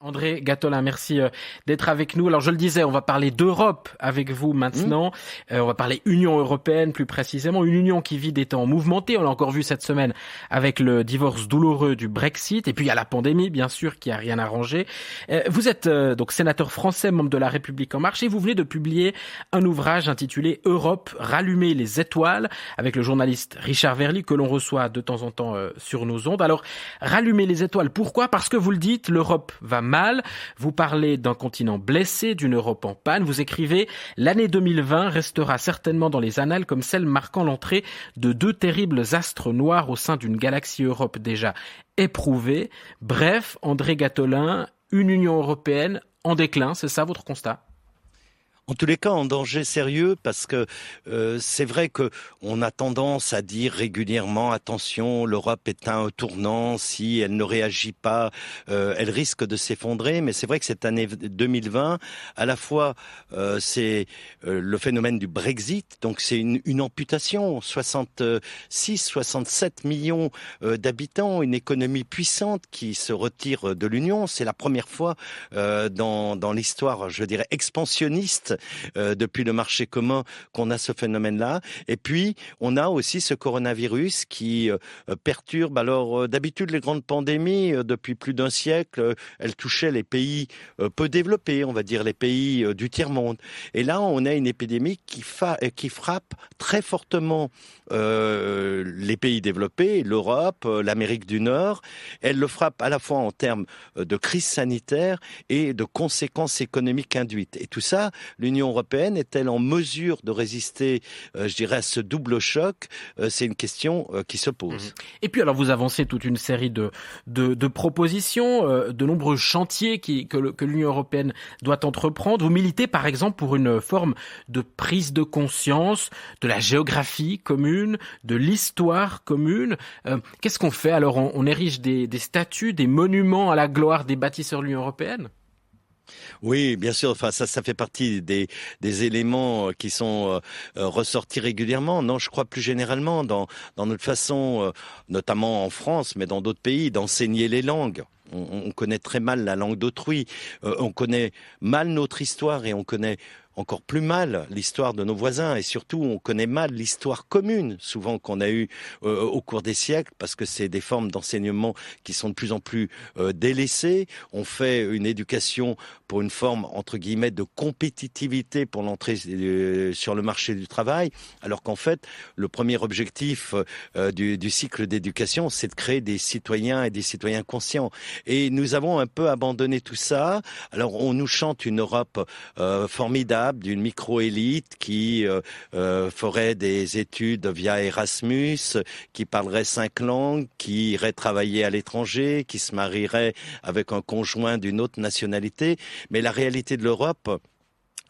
André Gattolin, merci d'être avec nous. Alors je le disais, on va parler d'Europe avec vous maintenant. On va parler Union européenne plus précisément. Une union qui vit des temps mouvementés. On l'a encore vu cette semaine avec le divorce douloureux du Brexit. Et puis il y a la pandémie, bien sûr, qui a rien arrangé. Vous êtes donc sénateur français, membre de La République En Marche, et vous venez de publier un ouvrage intitulé Europe, rallumer les étoiles, avec le journaliste Richard Verly, que l'on reçoit de temps en temps sur nos ondes. Alors, rallumer les étoiles, pourquoi ? Parce que vous le dites, l'Europe va mal. Vous parlez d'un continent blessé, d'une Europe en panne. Vous écrivez « L'année 2020 restera certainement dans les annales comme celle marquant l'entrée de deux terribles astres noirs au sein d'une galaxie Europe déjà éprouvée. » Bref, André Gattolin, une Union européenne en déclin, c'est ça votre constat ? En tous les cas, en danger sérieux, parce que c'est vrai que on a tendance à dire régulièrement attention, l'Europe est à un tournant, si elle ne réagit pas, elle risque de s'effondrer. Mais c'est vrai que cette année 2020, à la fois c'est le phénomène du Brexit, donc c'est une amputation, 67 millions d'habitants, une économie puissante qui se retire de l'Union. C'est la première fois dans l'histoire, je dirais, expansionniste depuis le marché commun qu'on a ce phénomène-là. Et puis, on a aussi ce coronavirus qui perturbe. Alors, d'habitude, les grandes pandémies, depuis plus d'un siècle, elles touchaient les pays peu développés, on va dire les pays du tiers-monde. Et là, on a une épidémie qui frappe très fortement les pays développés, l'Europe, l'Amérique du Nord. Elle le frappe à la fois en termes de crise sanitaire et de conséquences économiques induites. Et tout ça, l'Union européenne est-elle en mesure de résister, je dirais, à ce double choc ? C'est une question qui se pose. Et puis alors vous avancez toute une série de propositions, de nombreux chantiers que l'Union européenne doit entreprendre. Vous militez par exemple pour une forme de prise de conscience de la géographie commune, de l'histoire commune. Qu'est-ce qu'on fait alors ? On érige des statues, des monuments à la gloire des bâtisseurs de l'Union européenne ? Oui, bien sûr. Enfin, ça fait partie des éléments qui sont ressortis régulièrement. Non, je crois plus généralement dans notre façon, notamment en France, mais dans d'autres pays, d'enseigner les langues. On connaît très mal la langue d'autrui. On connaît mal notre histoire et on connaît encore plus mal l'histoire de nos voisins et surtout on connaît mal l'histoire commune souvent qu'on a eue au cours des siècles parce que c'est des formes d'enseignement qui sont de plus en plus délaissées. On fait une éducation pour une forme entre guillemets de compétitivité pour l'entrée sur le marché du travail alors qu'en fait le premier objectif du cycle d'éducation c'est de créer des citoyens et des citoyens conscients et nous avons un peu abandonné tout ça. Alors on nous chante une Europe formidable d'une micro-élite qui ferait des études via Erasmus, qui parlerait 5 langues, qui irait travailler à l'étranger, qui se marierait avec un conjoint d'une autre nationalité. Mais la réalité de l'Europe,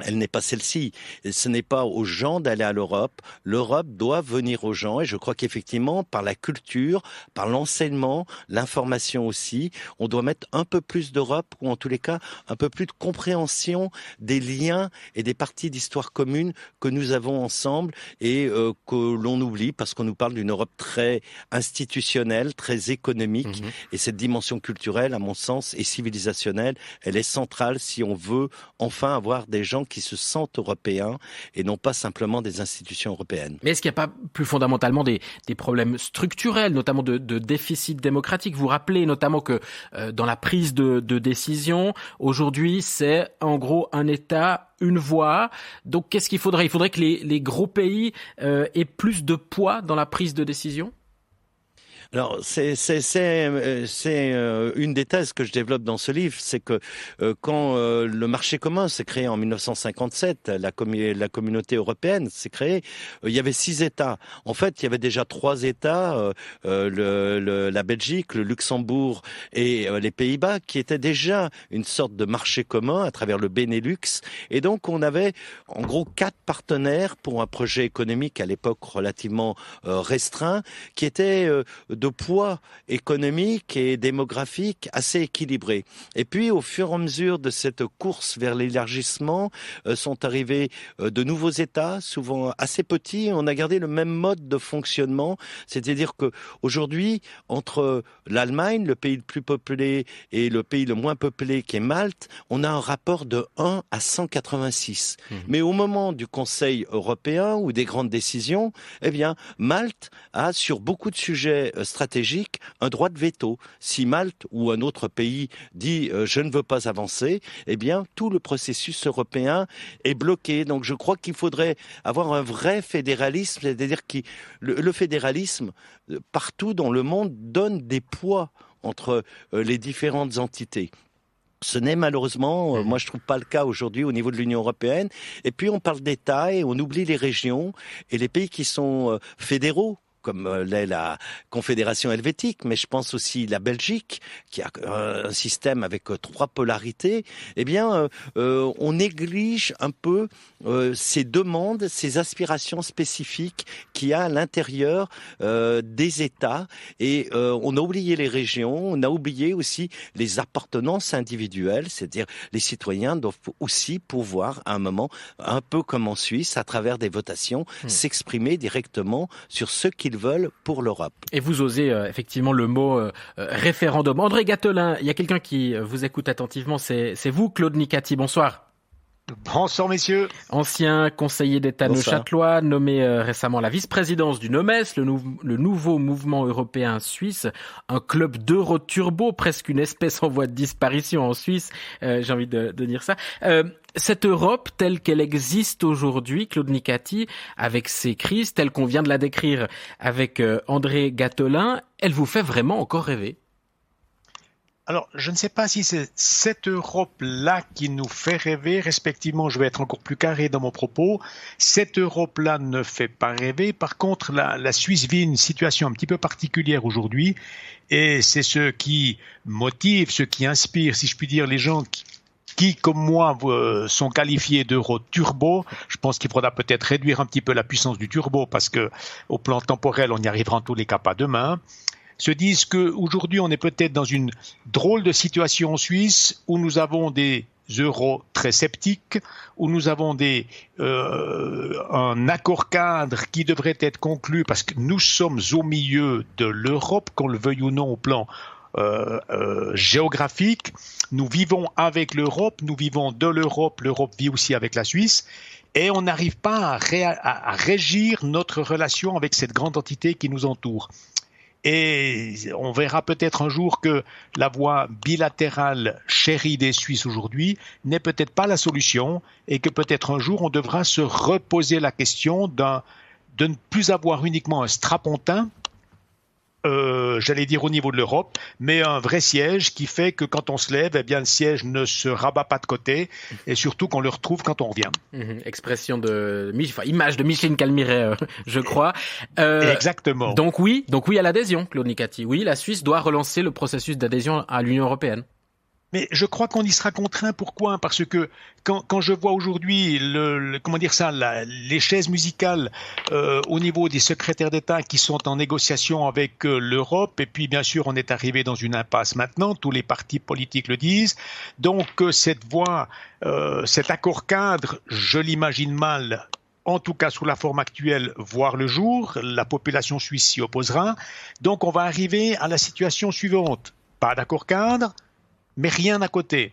elle n'est pas celle-ci. Ce n'est pas aux gens d'aller à l'Europe. L'Europe doit venir aux gens et je crois qu'effectivement, par la culture, par l'enseignement, l'information aussi, on doit mettre un peu plus d'Europe ou en tous les cas, un peu plus de compréhension des liens et des parties d'histoire commune que nous avons ensemble et que l'on oublie parce qu'on nous parle d'une Europe très institutionnelle, très économique et cette dimension culturelle, à mon sens, et civilisationnelle, elle est centrale si on veut enfin avoir des gens qui se sentent européens et non pas simplement des institutions européennes. Mais est-ce qu'il n'y a pas plus fondamentalement des problèmes structurels, notamment de déficit démocratique ? Vous rappelez notamment que dans la prise de décision, aujourd'hui, c'est en gros un État, une voix. Donc qu'est-ce qu'il faudrait ? Il faudrait que les gros pays aient plus de poids dans la prise de décision ? Alors, c'est une des thèses que je développe dans ce livre, c'est que quand le marché commun s'est créé en 1957, la communauté européenne s'est créée, il y avait 6 États. En fait, il y avait déjà 3 États, la Belgique, le Luxembourg et les Pays-Bas, qui étaient déjà une sorte de marché commun à travers le Benelux. Et donc, on avait en gros 4 partenaires pour un projet économique à l'époque relativement restreint, qui était de poids économique et démographique assez équilibré. Et puis, au fur et à mesure de cette course vers l'élargissement, sont arrivés de nouveaux États, souvent assez petits. On a gardé le même mode de fonctionnement, c'est-à-dire que aujourd'hui, entre l'Allemagne, le pays le plus peuplé, et le pays le moins peuplé, qui est Malte, on a un rapport de 1 à 186. Mais au moment du Conseil européen ou des grandes décisions, eh bien, Malte a, sur beaucoup de sujets stratégiques, un droit de veto. Si Malte ou un autre pays dit je ne veux pas avancer, eh bien, tout le processus européen est bloqué. Donc, je crois qu'il faudrait avoir un vrai fédéralisme, c'est-à-dire que le fédéralisme, partout dans le monde, donne des poids entre les différentes entités. Ce n'est malheureusement, moi je trouve pas le cas aujourd'hui au niveau de l'Union européenne. Et puis on parle d'État et on oublie les régions et les pays qui sont fédéraux, comme l'est la Confédération helvétique, mais je pense aussi la Belgique, qui a un système avec 3 polarités. Eh bien, on néglige un peu ces demandes, ces aspirations spécifiques qu'il y a à l'intérieur des États. Et on a oublié les régions, on a oublié aussi les appartenances individuelles, c'est-à-dire les citoyens doivent aussi pouvoir, à un moment, un peu comme en Suisse, à travers des votations, s'exprimer directement sur ce qu'ils veulent pour l'Europe. Et vous osez effectivement le mot référendum. André Gattolin, il y a quelqu'un qui vous écoute attentivement, c'est vous, Claude Nicati. Bonsoir. Bonsoir messieurs. Ancien conseiller d'État neuchâtelois, nommé récemment à la vice-présidence du NOMES, le nouveau mouvement européen suisse, un club d'Euro-turbo, presque une espèce en voie de disparition en Suisse, j'ai envie de dire ça. Cette Europe telle qu'elle existe aujourd'hui, Claude Nicati, avec ses crises telles qu'on vient de la décrire avec André Gattolin, elle vous fait vraiment encore rêver ? Alors, je ne sais pas si c'est cette Europe-là qui nous fait rêver. Respectivement, je vais être encore plus carré dans mon propos. Cette Europe-là ne fait pas rêver. Par contre, la Suisse vit une situation un petit peu particulière aujourd'hui. Et c'est ce qui motive, ce qui inspire, si je puis dire, les gens qui, comme moi, sont qualifiés d'euro-turbo. Je pense qu'il faudra peut-être réduire un petit peu la puissance du turbo parce que, au plan temporel, on n'y arrivera en tous les cas pas demain. Se disent qu'aujourd'hui, on est peut-être dans une drôle de situation en Suisse où nous avons des euros très sceptiques, où nous avons un accord cadre qui devrait être conclu parce que nous sommes au milieu de l'Europe, qu'on le veuille ou non au plan géographique. Nous vivons avec l'Europe, nous vivons de l'Europe, l'Europe vit aussi avec la Suisse. Et on n'arrive pas à régir notre relation avec cette grande entité qui nous entoure. Et on verra peut-être un jour que la voie bilatérale chérie des Suisses aujourd'hui n'est peut-être pas la solution et que peut-être un jour on devra se reposer la question de ne plus avoir uniquement un strapontin, j'allais dire au niveau de l'Europe, mais un vrai siège qui fait que quand on se lève, eh bien le siège ne se rabat pas de côté et surtout qu'on le retrouve quand on revient. Expression image de Micheline Calmiret, je crois. Exactement. Donc oui à l'adhésion, Claude Nicati. Oui, la Suisse doit relancer le processus d'adhésion à l'Union européenne. Mais je crois qu'on y sera contraint. Pourquoi ? Parce que quand je vois aujourd'hui les chaises musicales au niveau des secrétaires d'État qui sont en négociation avec l'Europe, et puis bien sûr on est arrivé dans une impasse maintenant, tous les partis politiques le disent. Donc cette voie, cet accord cadre, je l'imagine mal. En tout cas, sous la forme actuelle, voir le jour. La population suisse s'y opposera. Donc on va arriver à la situation suivante. Pas d'accord cadre, mais rien à côté.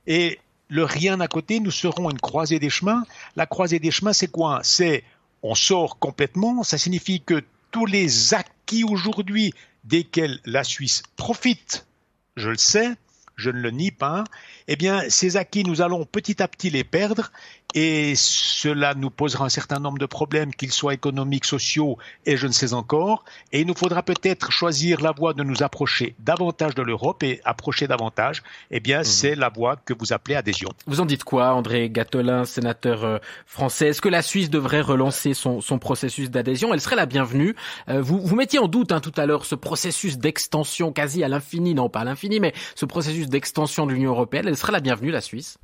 Et le rien à côté, nous serons une croisée des chemins. La croisée des chemins, c'est quoi ? C'est on sort complètement. Ça signifie que tous les acquis aujourd'hui desquels la Suisse profite, je le sais, je ne le nie pas, eh bien, ces acquis, nous allons petit à petit les perdre et cela nous posera un certain nombre de problèmes, qu'ils soient économiques, sociaux et je ne sais encore. Et il nous faudra peut-être choisir la voie de nous approcher davantage de l'Europe et approcher davantage, eh bien, c'est la voie que vous appelez adhésion. Vous en dites quoi, André Gattolin, sénateur français ? Est-ce que la Suisse devrait relancer son processus d'adhésion ? Elle serait la bienvenue. Vous mettiez en doute tout à l'heure ce processus d'extension quasi à l'infini, non pas à l'infini, mais ce processus d'extension de l'Union européenne, elle serait la bienvenue, la Suisse ?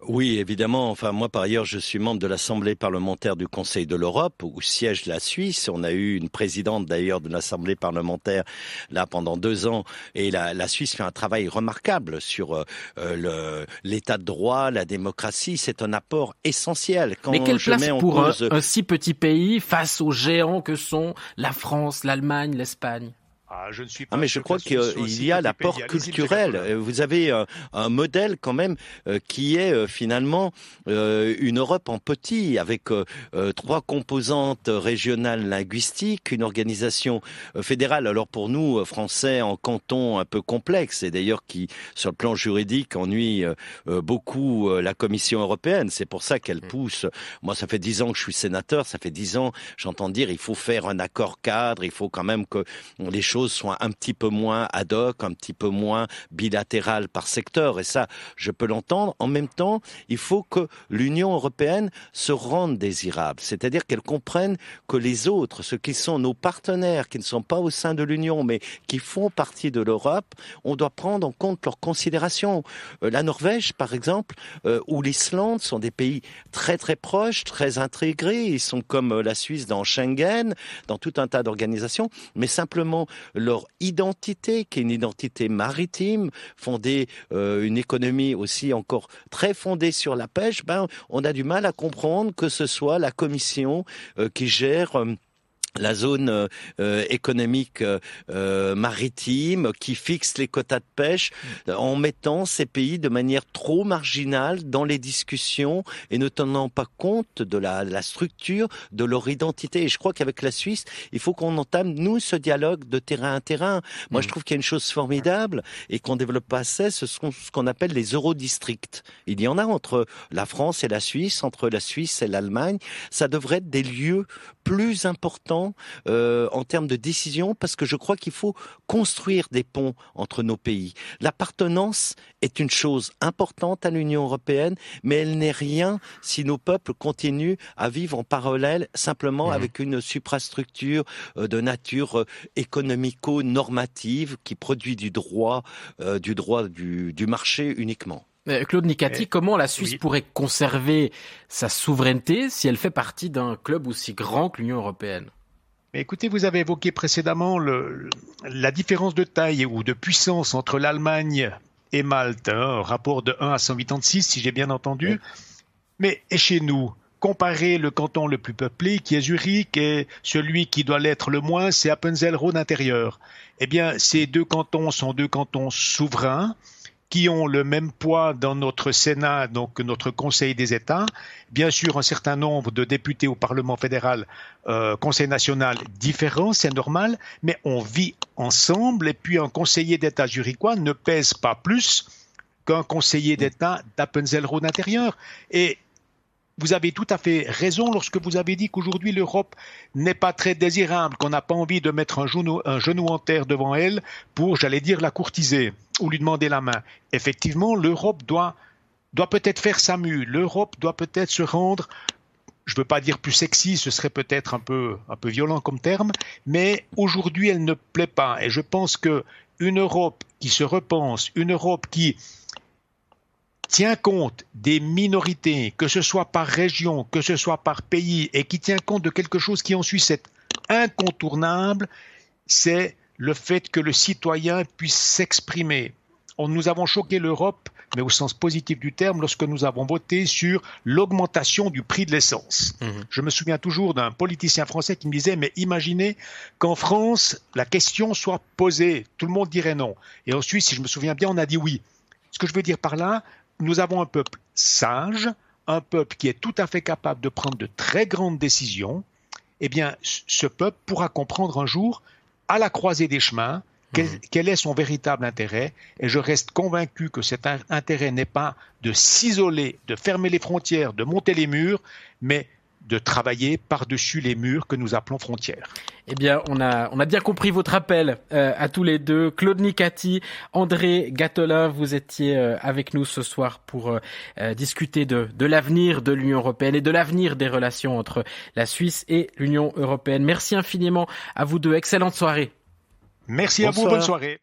Oui, évidemment. Enfin, moi, par ailleurs, je suis membre de l'Assemblée parlementaire du Conseil de l'Europe, où siège la Suisse. On a eu une présidente, d'ailleurs, de l'Assemblée parlementaire, là, pendant 2 ans. Et la Suisse fait un travail remarquable sur l'état de droit, la démocratie. C'est un apport essentiel. Mais quelle place pour un si petit pays face aux géants que sont la France, l'Allemagne, l'Espagne? Je ne suis pas mais je crois qu'il y a l'apport culturel. Vous avez un modèle quand même qui est finalement une Europe en petit, avec 3 composantes régionales linguistiques, une organisation fédérale. Alors pour nous, Français, en canton un peu complexe, et d'ailleurs qui, sur le plan juridique, ennuie beaucoup la Commission européenne. C'est pour ça qu'elle pousse. Moi, ça fait 10 ans que je suis sénateur, ça fait 10 ans, j'entends dire, il faut faire un accord cadre, il faut quand même que les choses soient un petit peu moins ad hoc, un petit peu moins bilatérales par secteur. Et ça, je peux l'entendre. En même temps, il faut que l'Union européenne se rende désirable. C'est-à-dire qu'elle comprenne que les autres, ceux qui sont nos partenaires, qui ne sont pas au sein de l'Union, mais qui font partie de l'Europe, on doit prendre en compte leurs considérations. La Norvège, par exemple, ou l'Islande sont des pays très très proches, très intégrés. Ils sont comme la Suisse dans Schengen, dans tout un tas d'organisations, mais simplement leur identité, qui est une identité maritime, fondée, une économie aussi encore très fondée sur la pêche, on a du mal à comprendre que ce soit la Commission qui gère la zone économique maritime, qui fixe les quotas de pêche, en mettant ces pays de manière trop marginale dans les discussions et ne tenant pas compte de la structure de leur identité. Et je crois qu'avec la Suisse, il faut qu'on entame, nous, ce dialogue de terrain à terrain. Moi, je trouve qu'il y a une chose formidable et qu'on développe pas assez, ce sont ce qu'on appelle les eurodistricts. Il y en a entre la France et la Suisse, entre la Suisse et l'Allemagne. Ça devrait être des lieux plus importants en termes de décision, parce que je crois qu'il faut construire des ponts entre nos pays. L'appartenance est une chose importante à l'Union européenne, mais elle n'est rien si nos peuples continuent à vivre en parallèle simplement avec une suprastructure de nature économico-normative qui produit du droit du marché uniquement. Claude Nicati, comment la Suisse pourrait conserver sa souveraineté si elle fait partie d'un club aussi grand que l'Union européenne? Mais écoutez, vous avez évoqué précédemment la différence de taille ou de puissance entre l'Allemagne et Malte, un rapport de 1 à 186, si j'ai bien entendu. Oui. Mais et chez nous, comparez le canton le plus peuplé, qui est Zurich, et celui qui doit l'être le moins, c'est Appenzell-Rhône intérieur. Eh bien, ces 2 cantons sont 2 cantons souverains, qui ont le même poids dans notre Sénat, donc notre Conseil des États. Bien sûr, un certain nombre de députés au Parlement fédéral, Conseil national différents, c'est normal, mais on vit ensemble, et puis un conseiller d'État zurichois ne pèse pas plus qu'un conseiller d'État d'Appenzell-Rhône intérieur. Et vous avez tout à fait raison lorsque vous avez dit qu'aujourd'hui l'Europe n'est pas très désirable, qu'on n'a pas envie de mettre un genou en terre devant elle pour, j'allais dire, la courtiser ou lui demander la main. Effectivement, l'Europe doit peut-être faire sa mue. L'Europe doit peut-être se rendre, je ne veux pas dire plus sexy, ce serait peut-être un peu violent comme terme, mais aujourd'hui elle ne plaît pas. Et je pense qu'une Europe qui se repense, une Europe qui tient compte des minorités, que ce soit par région, que ce soit par pays, et qui tient compte de quelque chose qui en Suisse est incontournable, c'est le fait que le citoyen puisse s'exprimer. Nous avons choqué l'Europe, mais au sens positif du terme, lorsque nous avons voté sur l'augmentation du prix de l'essence. Je me souviens toujours d'un politicien français qui me disait, mais imaginez qu'en France, la question soit posée, tout le monde dirait non. Et en Suisse, si je me souviens bien, on a dit oui. Ce que je veux dire par là, nous avons un peuple sage, un peuple qui est tout à fait capable de prendre de très grandes décisions. Eh bien, ce peuple pourra comprendre un jour, à la croisée des chemins, quel est son véritable intérêt. Et je reste convaincu que cet intérêt n'est pas de s'isoler, de fermer les frontières, de monter les murs, mais de travailler par-dessus les murs que nous appelons frontières. Eh bien, on a bien compris votre appel à tous les deux. Claude Nicati, André Gattolin, vous étiez avec nous ce soir pour discuter de l'avenir de l'Union européenne et de l'avenir des relations entre la Suisse et l'Union européenne. Merci infiniment à vous deux. Excellente soirée. Merci à vous. Bonne soirée.